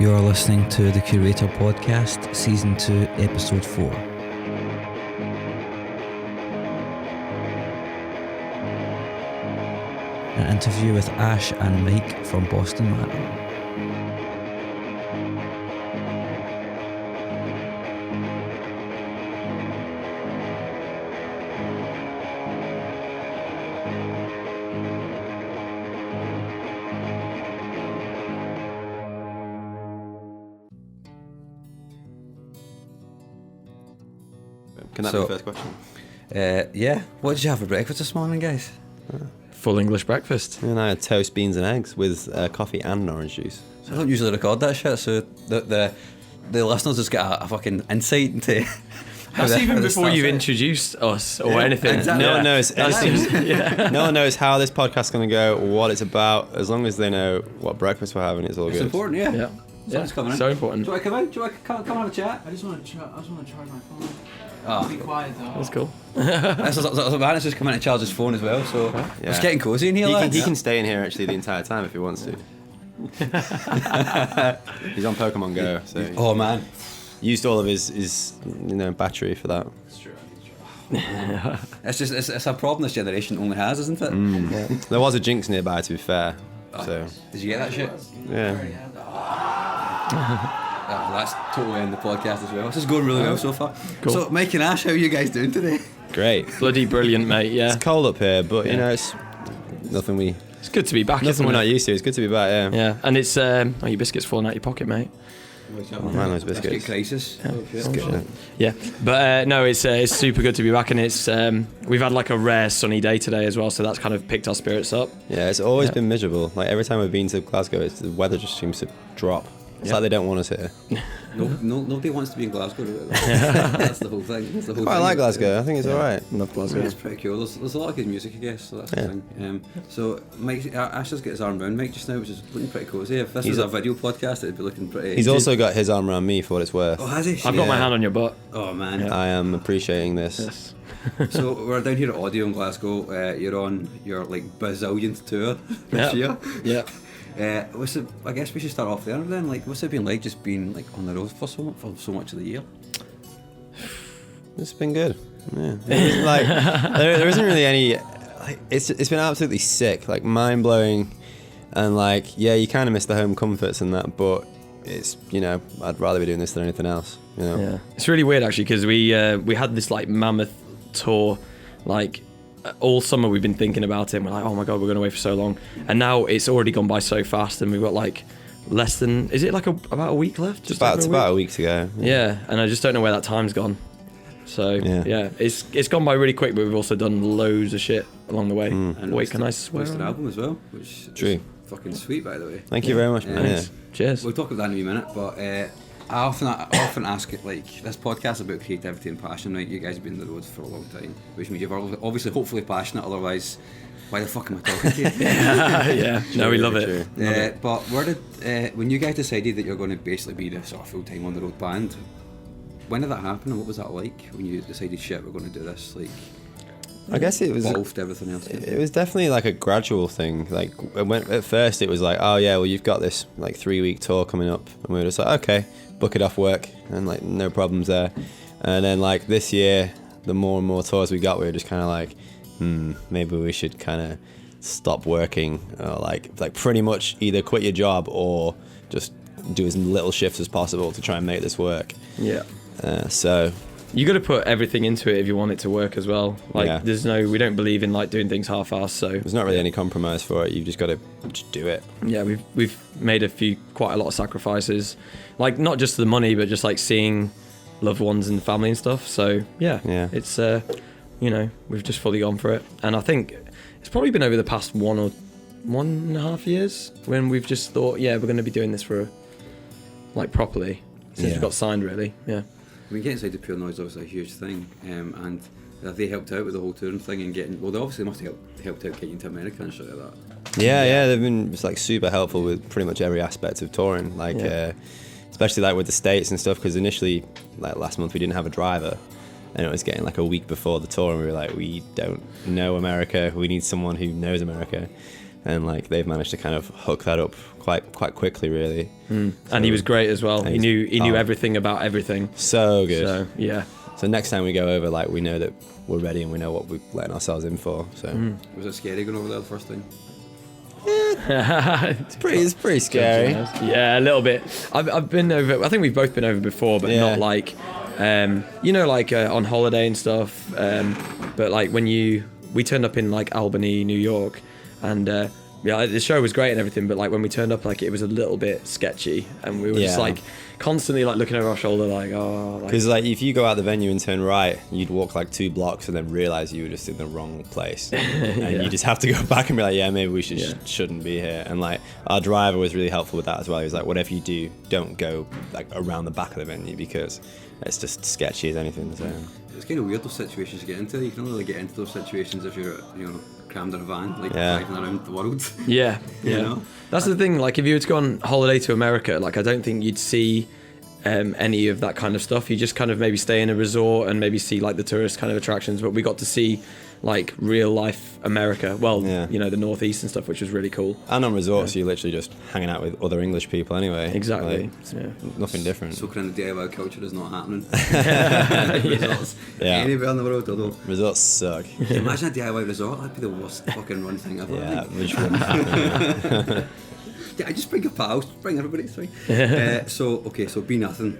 You are listening to the Curator Podcast, Season 2, Episode 4. An interview with Ash and Mike from Boston Manor. Can that be the first question? Yeah. What did you have for breakfast this morning, guys? Full English breakfast. And I had toast, beans and eggs with coffee and an orange juice. So I don't usually record that shit, so the listeners just get a fucking insight into... That's even before you've introduced us or anything. Exactly. No one knows anything. Yeah. No one knows how this podcast is going to go, what it's about. As long as they know what breakfast we're having, it's all It's good. important, yeah. Yeah. Someone's coming in. So important. Do you want to come in? Do you want to come and have a chat? I just want to charge my phone. Oh. Be quiet though. That's cool. That's Vanessa's just come in to charge his phone as well, so it's getting cosy in here, lads. He can stay in here actually the entire time if he wants to. He's on Pokemon Go, so Oh man. used all of his battery for that. It's a problem this generation only has, isn't it? Yeah. There was a Jinx nearby, to be fair. So Did you get that shit? yeah. That's totally in the podcast as well. This is going really well so far. Cool. So, Mike and Ash, how are you guys doing today? Great. Bloody brilliant, mate. Yeah. It's cold up here, but it's nothing It's good to be back. nothing isn't we're it? not used to. It's good to be back, yeah. Yeah, and it's your biscuits falling out your pocket, mate. Oh, man, those biscuits. Biscuit crisis. It's good. Yeah, but no, it's super good to be back, and it's we've had like a rare sunny day today as well, so that's kind of picked our spirits up. Yeah, it's always been miserable. Like every time we've been to Glasgow, the weather just seems to drop. It's like they don't want us here. Nobody wants to be in Glasgow. That's the whole thing. That's the whole I thing. like Glasgow. I think it's alright. Love Glasgow. It's pretty cool. There's a lot of good music, I guess. So that's the thing. So Mike, Ash has got his arm around Mike just now, which is looking pretty cozy. If this was a video podcast, it'd be looking pretty. He's also got his arm around me for what it's worth. Oh, has he? I've got my hand on your butt. Oh man. I am appreciating this. Yes. So we're down here at Audio in Glasgow. You're on your like bazillionth tour this year. Yeah. I guess we should start off there then. Like, what's it been like just being like on the road for so much of the year? It's been good. Yeah. It's like there isn't really any. Like, it's been absolutely sick, like mind blowing, and like you kind of miss the home comforts and that, but it's I'd rather be doing this than anything else. Yeah, it's really weird actually because we had this like Mammoth tour, like all summer we've been thinking about it and we're like, oh my god, we're going away for so long, and now it's already gone by so fast and we've got like less than, is it like about a week left? Just about a week to go. Yeah, and I just don't know where that time's gone. So yeah, it's gone by really quick, but we've also done loads of shit along the way. And Wait, can I swear? Released an album as well, which True. is fucking sweet, by the way. Thank you very much, man. Yeah. Cheers. We'll talk about that in a minute, but I often ask it, like, this podcast is about creativity and passion, right? You guys have been on the road for a long time, which means you're obviously hopefully passionate, otherwise why the fuck am I talking to you? Yeah, no, we love it. But where did when you guys decided that you're going to basically be the sort of full-time on the road band, when did that happen and what was that like when you decided, shit, we're going to do this? Like, I guess it was involved everything else. It was definitely like a gradual thing. Like at first it was like, oh yeah, well you've got this like 3-week tour coming up, and we were just like, okay, book it off work, and like no problems there. And then like this year, the more and more tours we got, we were just kind of like, maybe we should kind of stop working, or like pretty much either quit your job or just do as little shifts as possible to try and make this work. Yeah. So you got to put everything into it if you want it to work as well. Like we don't believe in like doing things half-assed, so there's not really any compromise for it. You've just got to just do it. Yeah, we've made quite a lot of sacrifices, like not just the money, but just like seeing loved ones and family and stuff. So yeah. It's we've just fully gone for it, and I think it's probably been over the past 1.5 years when we've just thought, we're going to be doing this for like properly since we got signed, really. Yeah. I mean, getting signed to Pure Noise is obviously a huge thing, and have they helped out with the whole touring thing and getting? Well, they obviously must have helped out getting to America and shit like that. Yeah, they've been just like super helpful with pretty much every aspect of touring, like especially like with the States and stuff. Because initially, like last month, we didn't have a driver, and it was getting like a week before the tour, and we were like, we don't know America, we need someone who knows America. and like they've managed to kind of hook that up quite quickly, really. So, and he was great as well. He knew everything about everything. So good. So yeah. So next time we go over, like we know that we're ready and we know what we're letting ourselves in for. So Was it scary going over there the first time? it's pretty scary. Yeah, a little bit. I've been over. I think we've both been over before, but not like, like on holiday and stuff. But like when we turned up in like Albany, New York, and the show was great and everything. But like when we turned up, like it was a little bit sketchy, and we were just like constantly like looking over our shoulder, like because like if you go out the venue and turn right, you'd walk like 2 blocks and then realize you were just in the wrong place, and you just have to go back and be like, maybe we shouldn't be here. And like our driver was really helpful with that as well. He was like, whatever you do, don't go like around the back of the venue because it's just sketchy as anything. So it's kind of weird those situations to get into. You can only really get into those situations if you're crammed in a van, like driving around the world. Yeah. You know? That's the thing. Like if you were to go on holiday to America, like I don't think you'd see any of that kind of stuff. You just kind of maybe stay in a resort and maybe see like the tourist kind of attractions. But we got to see like real life America. Well, the Northeast and stuff, which was really cool. And on resorts, you're literally just hanging out with other English people anyway. Exactly. Like, nothing different. So kind of DIY culture is not happening. Resorts. Yeah. Anywhere in the world, although. Resorts suck. Imagine a DIY resort. That'd be the worst fucking run thing ever. Yeah, which wouldn't happen. I just bring your pals, bring everybody. It's fine. So Be Nothing.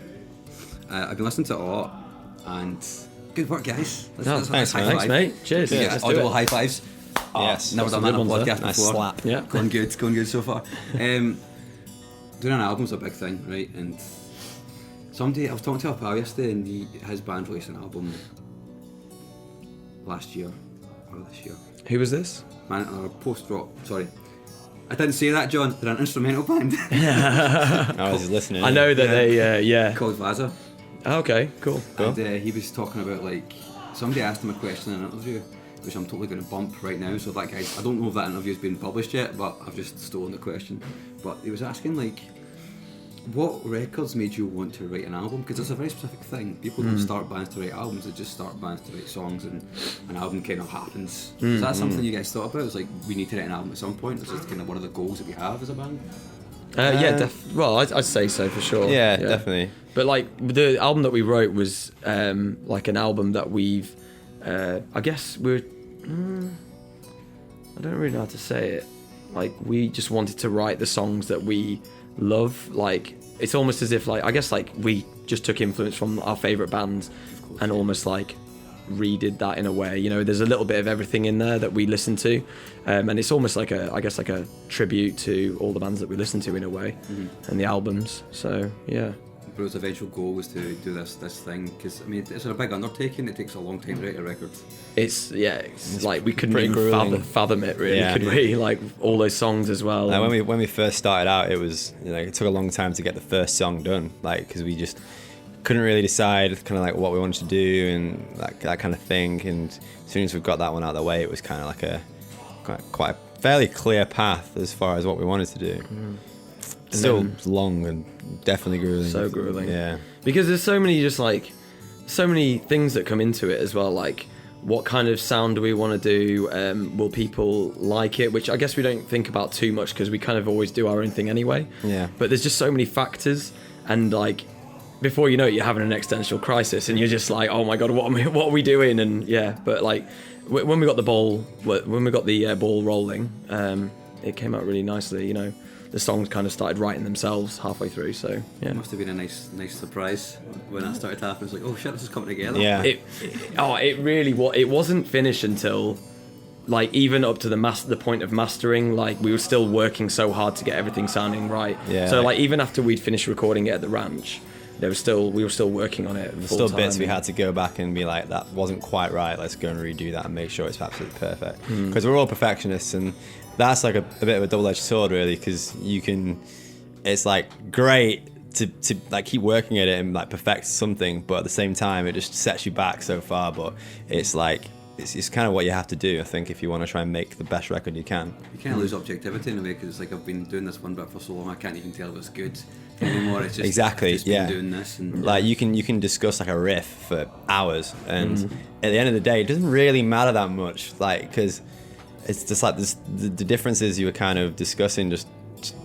I've been listening to it a lot, and good work, guys. Thanks, mate. Cheers. Yeah, audible high fives. Yes, never done that on a podcast before. Nice slap. Yeah, going good so far. Doing an album's a big thing, right? And I was talking to a pal yesterday, and his band released an album last year or this year. Who was this? Post-rock. Sorry. I didn't say that, John. They're an instrumental band. I was listening. I know that they, Called Vaza. Oh, okay, cool. And he was talking about, like, somebody asked him a question in an interview, which I'm totally going to bump right now. So that guy, I don't know if that interview's been published yet, but I've just stolen the question. But he was asking, like, what records made you want to write an album? Because it's a very specific thing. People don't start bands to write albums, they just start bands to write songs, and an album kind of happens. Is that something you guys thought about? It's like, we need to write an album at some point? Is this kind of one of the goals that we have as a band? Well, I'd say so for sure. Yeah, definitely. But like the album that we wrote was like an album that we've, I guess I don't really know how to say it. Like we just wanted to write the songs that we love. Like it's almost as if like I guess like we just took influence from our favourite bands and almost like redid that in a way. There's a little bit of everything in there that we listen to, and it's almost like a tribute to all the bands that we listen to in a way, and the albums. So yeah. But his eventual goal was to do this thing, because I mean it's a big undertaking. It takes a long time to write a record. It's like we couldn't even fathom it really, could we? Like all those songs as well. Like when we first started out, it was it took a long time to get the first song done, like because we just couldn't really decide kind of like what we wanted to do and that kind of thing. And as soon as we got that one out of the way, it was kind of like a quite a fairly clear path as far as what we wanted to do. Still long and definitely grueling. So grueling. Yeah. Because there's so many things that come into it as well. Like, what kind of sound do we want to do? Will people like it? Which I guess we don't think about too much because we kind of always do our own thing anyway. Yeah. But there's just so many factors, and like, before you know it, you're having an existential crisis, and you're just like, oh my god, what are we doing? And yeah, but like, when we got the ball rolling, it came out really nicely. The songs kind of started writing themselves halfway through, so yeah. It must have been a nice surprise when that started happening. It's like, oh shit, this is coming together. Yeah. It really was. It wasn't finished until, like, even up to the point of mastering. Like, we were still working so hard to get everything sounding right. Yeah. So like, even after we'd finished recording it at the ranch, we were still working on it. There's still bits we had to go back and be like, that wasn't quite right. Let's go and redo that and make sure it's absolutely perfect. Because we're all perfectionists, and that's like a bit of a double-edged sword, really, because it's like great to like keep working at it and like perfect something, but at the same time it just sets you back so far. But it's like it's kind of what you have to do, I think, if you want to try and make the best record you can. You can't lose objectivity in a way, because it's like, I've been doing this one bit for so long, I can't even tell if it's good anymore. It's just exactly, I've just been doing this, and like you can discuss like a riff for hours, and at the end of the day, it doesn't really matter that much, like, because it's just like this, the differences you were kind of discussing just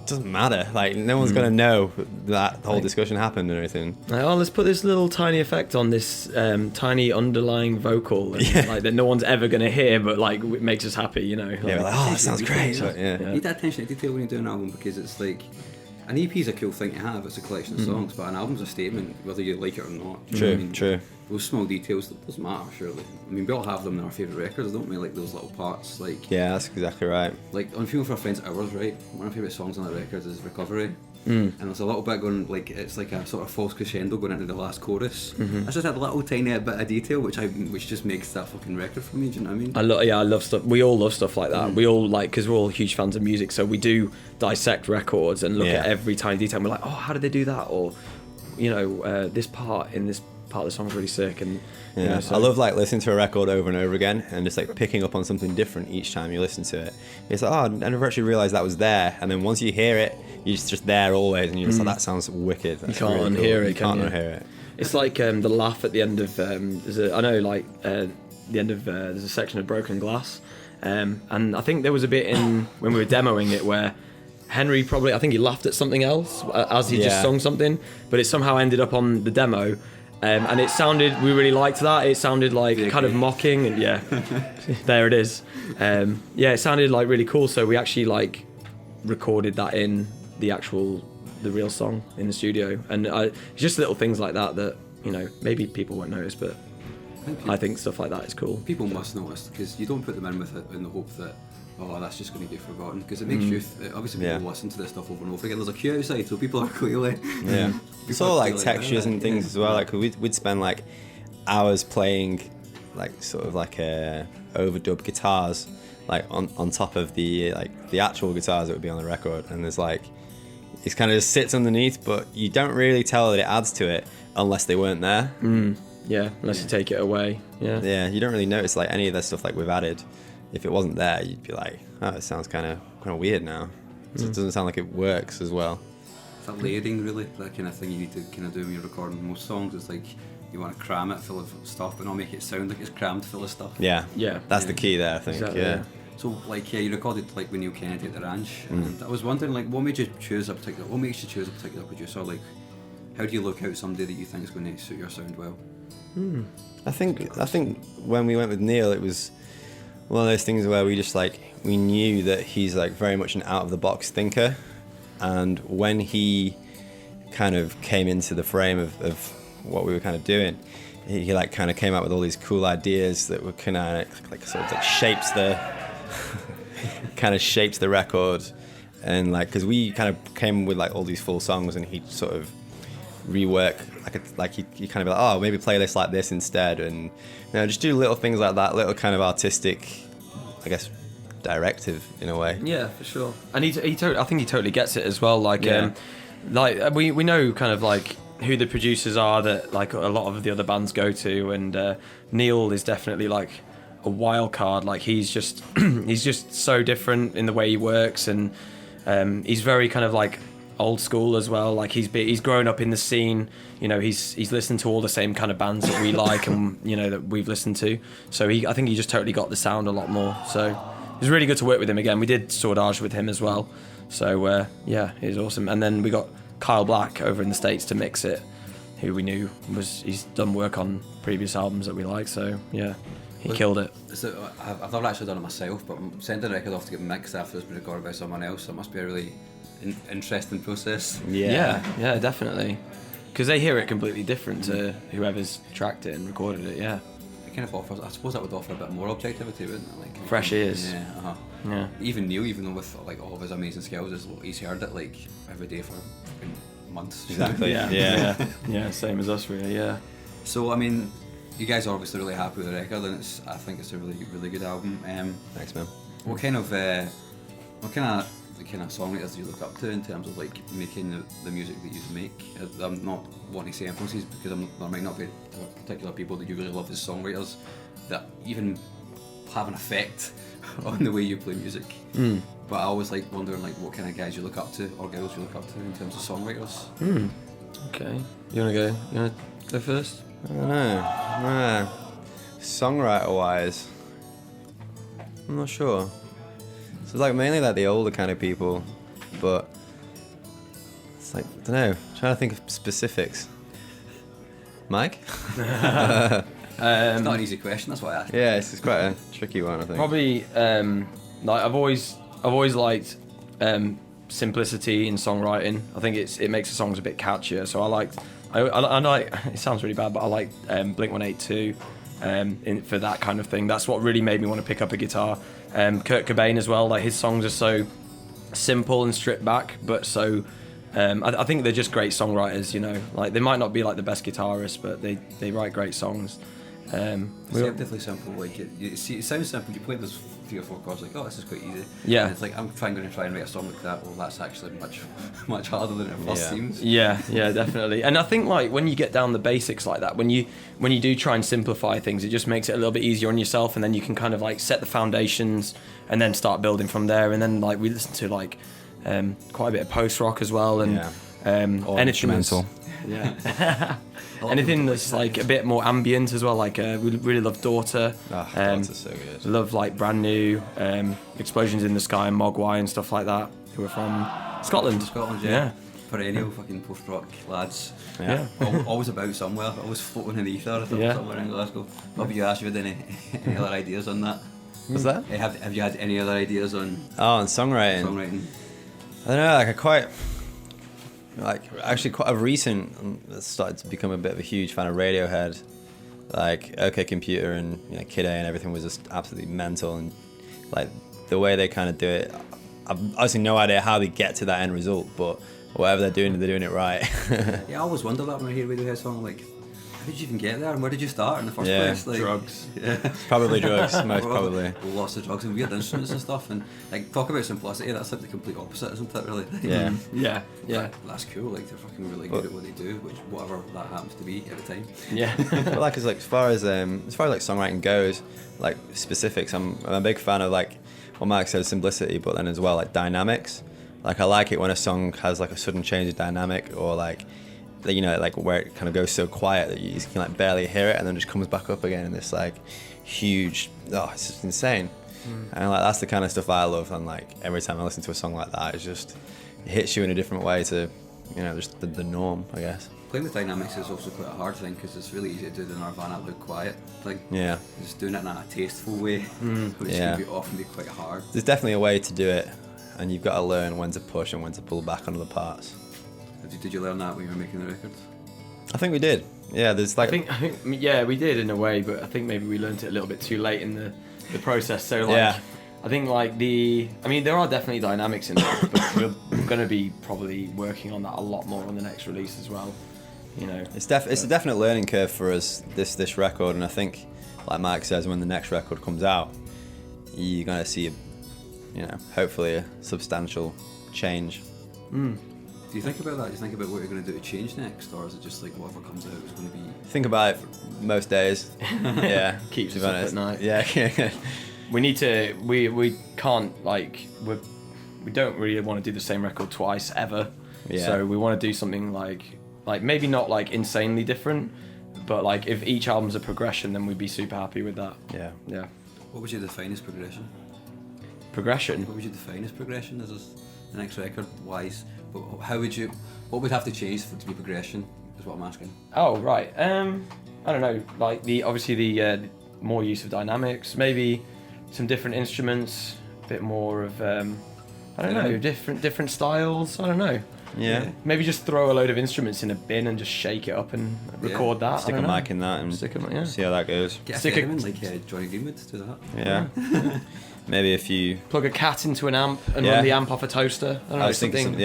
doesn't matter. Like no one's gonna know that whole discussion happened and everything. Like, oh, let's put this little tiny effect on this tiny underlying vocal, and, like that no one's ever gonna hear, but like it makes us happy, you know. Yeah, we're like, oh, that sounds great. But, You need that attention to detail when you do an album, because it's like, an EP is a cool thing to have. It's a collection of songs, but an album's a statement, whether you like it or not. Do you know what I mean? True. Those small details, that doesn't matter, surely. I mean, we all have them in our favourite records, don't we? Like those little parts, like... Yeah, that's exactly right. Like, on Funeral for a Friend's Hours, right? One of my favourite songs on that record is Recovery. And there's a little bit going, like, it's like a sort of false crescendo going into the last chorus. That's just a little tiny bit of detail, which just makes that fucking record for me, do you know what I mean? I love stuff. We all love stuff like that. We all, like, because we're all huge fans of music, so we do dissect records and look at every tiny detail, and we're like, oh, how did they do that? Or, you know, this part in this part of the song's really sick. And yeah, you know, so I love like listening to a record over and over again and just like picking up on something different each time you listen to it. It's like, oh, I never actually realised that was there, and then once you hear it, you're just there always, and you're just like, that sounds wicked. That's you can't really unhear cool. it. You can't unhear it. It's like the laugh at the end of the end of there's a section of Broken Glass, and I think there was a bit in when we were demoing it where Henry probably, I think he laughed at something else as he just sung something, but it somehow ended up on the demo. And it sounded, we really liked that. It sounded like kind of mocking, and there it is. It sounded like really cool. So we actually like recorded that in the real song in the studio, and just little things like that you know maybe people won't notice, but I think stuff like that is cool. People must notice, because you don't put them in with it in the hope that, oh, that's just going to be forgotten, because it makes you obviously people listen to this stuff over and over again. There's a queue outside, so people are clearly it's all like textures and things as well. Like we'd spend like hours playing like sort of like overdub guitars like on top of the actual guitars that would be on the record, and there's like it kind of just sits underneath, but you don't really tell that it adds to it unless they weren't there. Unless you take it away. You don't really notice like any of that stuff like we've added. If it wasn't there, you'd be like, oh, it sounds kind of weird now. So it doesn't sound like it works as well. It's that layering, really, that kind of thing you need to kind of do when you're recording most songs. It's like you want to cram it full of stuff, but not make it sound like it's crammed full of stuff. That's the key there, I think. Exactly. So like you recorded like with Neil Kennedy at the ranch, and I was wondering like what makes you choose a particular producer? Like how do you look out somebody that you think is going to suit your sound well? I think when we went with Neil, it was one of those things where we knew that he's like very much an out of the box thinker, and when he kind of came into the frame of what we were kind of doing, he like kind of came out with all these cool ideas that were kind of like sort of like shapes the record, and like because we kind of came with like all these full songs, and he sort of rework he kind of be like, oh, maybe play this like this instead, and you know, just do little things like that, little kind of artistic, I guess, directive in a way. Yeah, for sure. And I think he totally gets it as well. Like, we know kind of like who the producers are that like a lot of the other bands go to, and Neil is definitely like a wild card. Like he's just so different in the way he works, and he's very kind of like old school as well. Like he's grown up in the scene, you know, he's listened to all the same kind of bands that we like and you know that we've listened to, so I think he just totally got the sound a lot more. So it was really good to work with him again. We did Swordage with him as well, so it was awesome. And then we got Kyle Black over in the States to mix it, who we knew he's done work on previous albums that we like, so he killed it. So I've never actually done it myself, but sending a record off to get mixed after it's been recorded by someone else, so it must be a really interesting process. Yeah, definitely, because they hear it completely different to whoever's tracked it and recorded it. It kind of offers, I suppose that would offer a bit more objectivity, wouldn't it? Like fresh ears. Even Neil, even though with like all of his amazing skills, he's heard it like every day for months. Exactly. Yeah, same as us really. So I mean, you guys are obviously really happy with the record, and I think it's a really, really good album. Thanks, man. What kind of songwriters do you look up to in terms of like making the music that you make? I'm not wanting to say influences, because there might not be particular people that you really love as songwriters that even have an effect on the way you play music. But I always like wondering like what kind of guys you look up to or girls you look up to in terms of songwriters. Okay, you wanna go first? I don't know. Songwriter wise, I'm not sure. was like mainly like the older kind of people, but it's like, I don't know, trying to think of specifics. Mike? It's not an easy question, that's why I asked. Yeah, it's quite a tricky one, I think. Probably, like I've always liked simplicity in songwriting. I think it makes the songs a bit catchier. So I like, it sounds really bad, but I like Blink-182 for that kind of thing. That's what really made me want to pick up a guitar. Kurt Cobain as well. Like his songs are so simple and stripped back, but so. I think they're just great songwriters, you know. Like they might not be like the best guitarists, but they write great songs. It's definitely simple. Like it sounds simple. You play those 3 or 4 chords, like, oh, this is quite easy. Yeah. And it's like I'm going to try and write a song like that. Well, that's actually much harder than it first seems. Yeah, definitely. And I think like when you get down the basics like that, when you do try and simplify things, it just makes it a little bit easier on yourself, and then you can kind of like set the foundations and then start building from there. And then like we listen to like quite a bit of post rock as well, and anything instrumental. Anything that's like a bit more ambient as well. Like we really love Daughter. Daughter's so good. Love like Brand New, Explosions in the Sky, and Mogwai and stuff like that. Who are from Scotland. Yeah. Perennial fucking post rock lads. Yeah. Always about somewhere. Always floating in the ether. I thought somewhere in Glasgow. What about you, Ash? Have you had any other ideas on that? What's that? Have you had any other ideas on? On songwriting. I don't know. Actually quite a recent. Started to become a bit of a huge fan of Radiohead. Like OK Computer and Kid A and everything was just absolutely mental, and like the way they kind of do it. I've honestly no idea how they get to that end result, but whatever they're doing it right. Yeah, I always wonder that when I hear a Radiohead song, like, how did you even get there, and where did you start in the first place? Like, drugs. Yeah. Probably drugs, most probably. Lots of drugs and weird instruments and stuff, and like talk about simplicity. That's like the complete opposite, isn't it? Really? Yeah. Yeah. That's cool. Like they're fucking really good at what they do, which whatever that happens to be at the time. Yeah. But like as far as like songwriting goes, like specifics, I'm a big fan of like what Mark said, simplicity, but then as well like dynamics. Like I like it when a song has like a sudden change of dynamic, or like like where it kind of goes so quiet that you can like barely hear it and then just comes back up again in this like huge, it's just insane. And like that's the kind of stuff I love, and like every time I listen to a song like that, it hits you in a different way to just the norm, I guess. Playing with dynamics is also quite a hard thing, because it's really easy to do the Nirvana look quiet thing. Yeah. Just doing it in a tasteful way, which can often be quite hard. There's definitely a way to do it, and you've got to learn when to push and when to pull back on other parts. Did you learn that when you were making the record? I think we did. Yeah, there's like. I think we did in a way, but I think maybe we learned it a little bit too late in the process. So like, I think like there are definitely dynamics in there, but we're going to be probably working on that a lot more on the next release as well. It's a definite learning curve for us, this record, and I think, like Mike says, when the next record comes out, you're going to see, hopefully a substantial change. Do you think about that? Do you think about what you're going to do to change next, or is it just like whatever comes out is going to be? Think about it most days. Yeah, keeps us up at night. Yeah. We can't like we don't really want to do the same record twice ever. Yeah. So we want to do something like maybe not like insanely different, but like if each album's a progression, then we'd be super happy with that. Yeah. Yeah. What would you define as progression? Progression. What would you define as progression? As the next record wise? What would have to change for it to be progression, is what I'm asking. Oh, right. I don't know, like obviously the more use of dynamics, maybe some different instruments, a bit more of I don't know, different styles, I don't know. Yeah. Maybe just throw a load of instruments in a bin and just shake it up and record that. Stick a mic in that and see how that goes. Get a theremin like Johnny Greenwood to do that. Yeah. Maybe if you plug a cat into an amp and run the amp off a toaster. I don't know, something.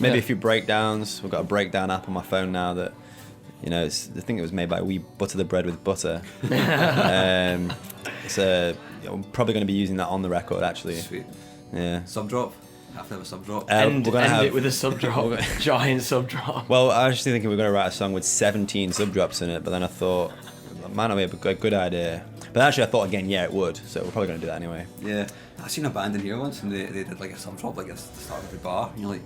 Maybe a few breakdowns. We've got a breakdown app on my phone now that, I think it was made by We Butter the Bread with Butter. I'm probably going to be using that on the record actually. Sweet. Yeah. Sub drop. Have to have a sub drop. End it with a sub drop. Giant sub drop. Well, I was actually thinking we were going to write a song with 17 sub drops in it, but then I thought it might not be a good idea. But actually, I thought again, it would. So we're probably going to do that anyway. Yeah, I seen a band in here once, and they did like a sub drop like at the start of every bar, and you're like,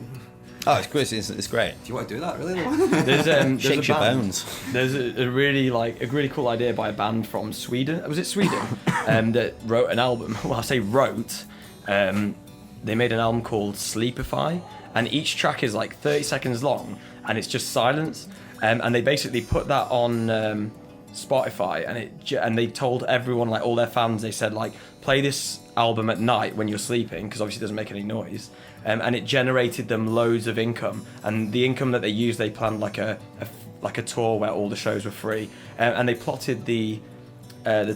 oh, it's great. It's great. Do you want to do that? Really? There's Shakes your bones. There's a really cool idea by a band from Sweden. Was it Sweden? That wrote an album. Well, I say wrote. they made an album called Sleepify, and each track is like 30 seconds long, and it's just silence. And they basically put that on Spotify, and they told everyone, like all their fans, they said like, play this album at night when you're sleeping, because obviously it doesn't make any noise. And it generated them loads of income, and the income that they used, they planned like a tour where all the shows were free, and they plotted the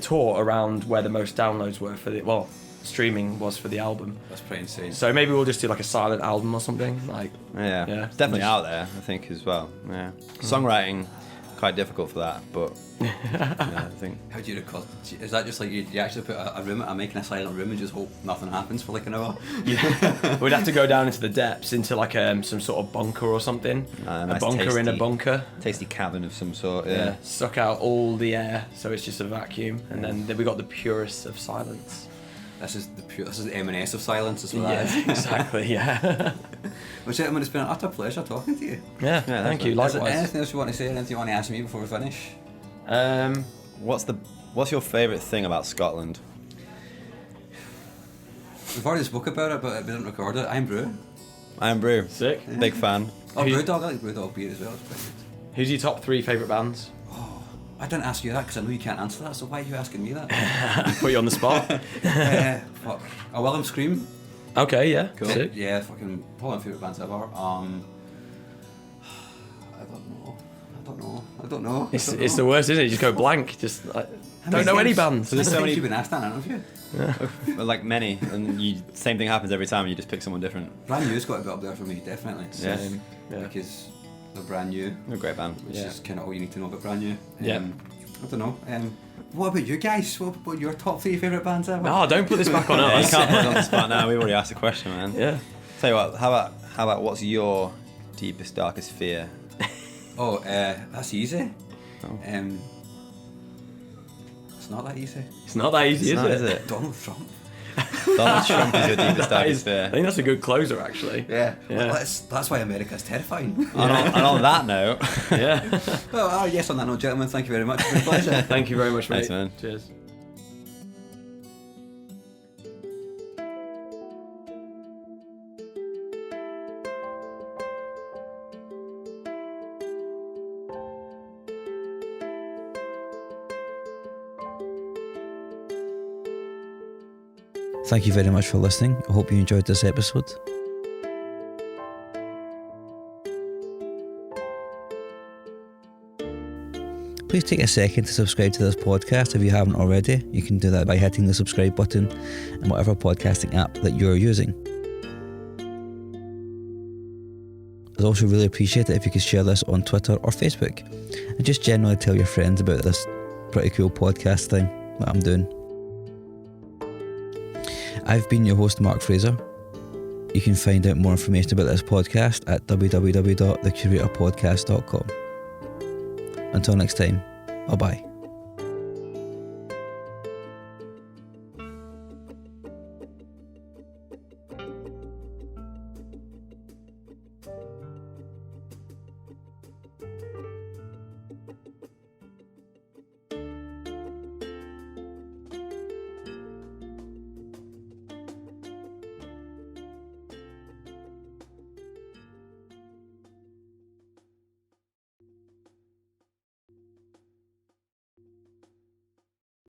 tour around where the most downloads were for streaming was for the album. That's pretty insane. So maybe we'll just do like a silent album or something. Like it's definitely out there, I think, as well. Yeah, songwriting quite difficult for that, but I think. How do you record? Is that just like you actually put a room, making a silent room, and just hope nothing happens for like an hour? Yeah, we'd have to go down into the depths, into like some sort of bunker or something. A a nice bunker tasty, in a bunker. Tasty cabin of some sort. Yeah, suck out all the air, so it's just a vacuum, and then we got the purest of silence. This is the M&S of silence as well. Yeah, exactly. Yeah. Well, gentlemen, it's been an utter pleasure talking to you. Yeah, thank you. Is there Likewise. anything else you want to say? Anything you want to ask me before we finish? What's your favourite thing about Scotland? We've already spoke about it, but we didn't record it. I'm Brew. I'm Brew. Sick. Big fan. Oh, Who- Brewdog. I like Brewdog beer as well. It's quite good. Who's your top 3 favourite bands? I didn't ask you that because I know you can't answer that. So why are you asking me that? Put you on the spot. Fuck. Oh, William Scream. Okay, yeah. Cool. Sick. Yeah, fucking probably my favourite bands ever. I don't know. It's the worst, isn't it? You just go blank. Just like, don't know any bands. So there's so many. You've been asked that in an interview. Like many, and same thing happens every time. You just pick someone different. Brand New's got to be up there for me, definitely. Same. Yeah. Because they're brand new, They're a great band. which Yeah. is kind of all you need to know about Brand New. Yeah. I don't know. What about you guys? What about your top 3 favourite bands ever? No, don't put this back on Yeah, you us. can't put it on the spot now. We've already asked the question, man. Yeah. Tell you what. How about what's your deepest, darkest fear? Oh, that's easy. Oh. It's not that easy. It's not that easy, It's is not, it? is it? Donald Trump. Donald Trump is your deepest, That darkest is- I fear. think that's a good closer, actually. Yeah. Yeah. Well, that's why America's terrifying. And on that note, Yeah. Well, yes, on that note, gentlemen, thank you very much. It's been a pleasure. Thank you very much, mate. Thanks, man. Cheers. Thank you very much for listening. I hope you enjoyed this episode. Please take a second to subscribe to this podcast if you haven't already. You can do that by hitting the subscribe button in whatever podcasting app that you're using. I'd also really appreciate it if you could share this on Twitter or Facebook, and just generally tell your friends about this pretty cool podcast thing that I'm doing. I've been your host, Mark Fraser. You can find out more information about this podcast at www.thecuratorpodcast.com. Until next time, bye-bye.